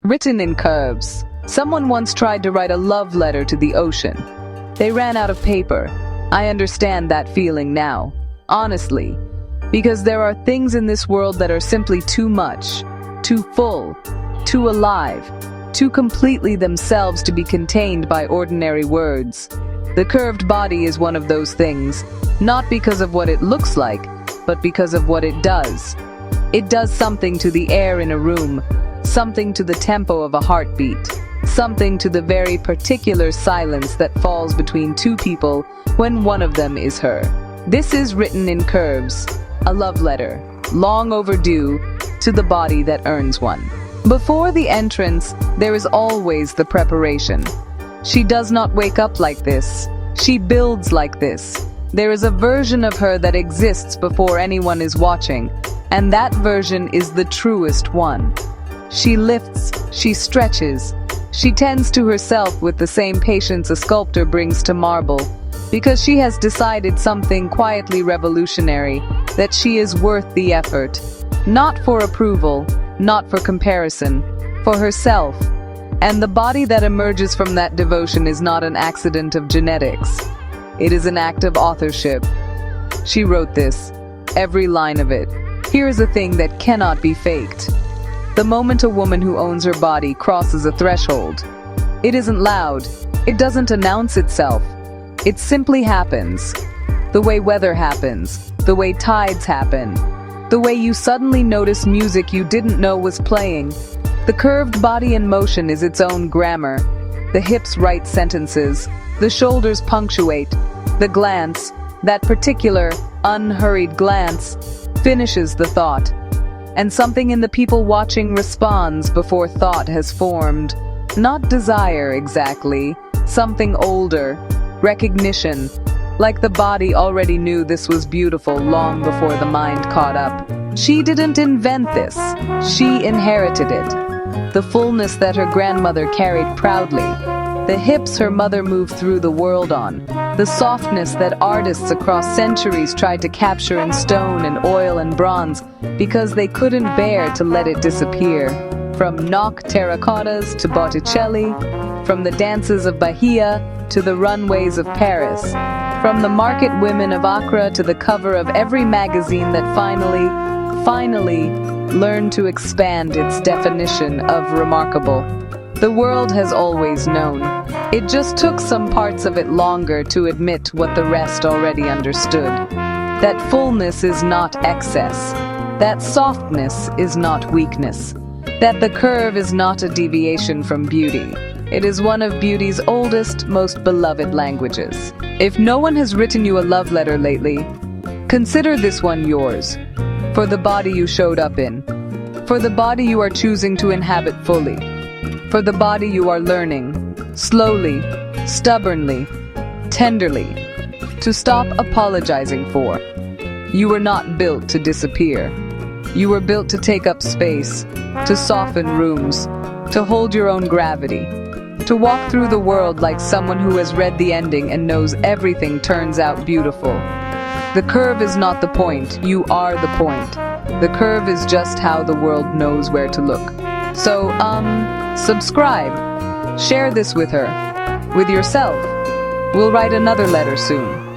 Written in curves. Someone once tried to write a love letter to the ocean. They ran out of paper. I understand that feeling now, honestly, because there are things in this world that are simply too much, too full, too alive, too completely themselves to be contained by ordinary words. The curved body is one of those things, not because of what it looks like, but because of what it does. It does something to the air in a room, something to the tempo of a heartbeat, something to the very particular silence that falls between two people when one of them is her. This is Written in Curves, a love letter, long overdue, to the body that earns one. Before the entrance, there is always the preparation. She does not wake up like this. She builds like this. There is a version of her that exists before anyone is watching, and that version is the truest one. She lifts, she stretches, she tends to herself with the same patience a sculptor brings to marble, because she has decided something quietly revolutionary, that she is worth the effort. Not for approval, not for comparison, for herself. And the body that emerges from that devotion is not an accident of genetics. It is an act of authorship. She wrote this, every line of it. Here is a thing that cannot be faked. The moment a woman who owns her body crosses a threshold, it isn't loud, it doesn't announce itself. It simply happens. The way weather happens, the way tides happen, the way you suddenly notice music you didn't know was playing. The curved body in motion is its own grammar. The hips write sentences, the shoulders punctuate, the glance, that particular, unhurried glance, finishes the thought. And something in the people watching responds before thought has formed. Not desire, exactly. Something older. Recognition. Like the body already knew this was beautiful long before the mind caught up. She didn't invent this. She inherited it. The fullness that her grandmother carried proudly. The hips her mother moved through the world on. The softness that artists across centuries tried to capture in stone and oil and bronze because they couldn't bear to let it disappear. From Knock terracottas to Botticelli, from the dances of Bahia to the runways of Paris, from the market women of Accra to the cover of every magazine that finally learned to expand its definition of remarkable. The world has always known. It just took some parts of it longer to admit what the rest already understood. That fullness is not excess. That softness is not weakness. That the curve is not a deviation from beauty. It is one of beauty's oldest, most beloved languages. If no one has written you a love letter lately, consider this one yours. For the body you showed up in. For the body you are choosing to inhabit fully. For the body you are learning, slowly, stubbornly, tenderly, to stop apologizing for. You were not built to disappear. You were built to take up space, to soften rooms, to hold your own gravity, to walk through the world like someone who has read the ending and knows everything turns out beautiful. The curve is not the point, you are the point. The curve is just how the world knows where to look. So, subscribe. Share this with her. With yourself. We'll write another letter soon.